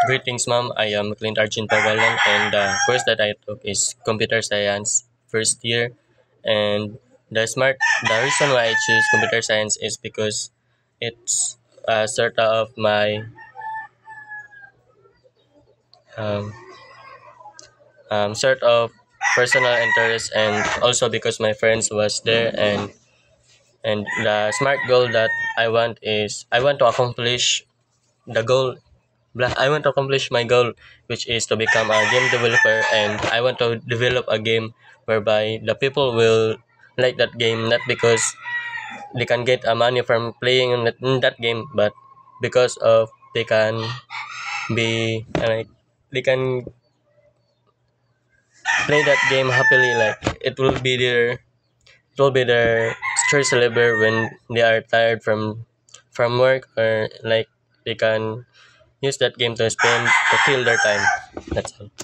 Greetings, ma'am. I am Clint Arjun Pagalan, and the course that I took is computer science first year. And the reason why I choose computer science is because it's sort of my um, sort of personal interest, and also because my friends was there, and the smart goal that I want is I want to accomplish the goal I want to accomplish my goal, which is to become a game developer, and I want to develop a game whereby the people will like that game, not because they can get money from playing in that game, but because of they can be like they can play that game happily. Like it will be their stress reliever when they are tired from work, or like they can use that game to spend to kill their time. That's all.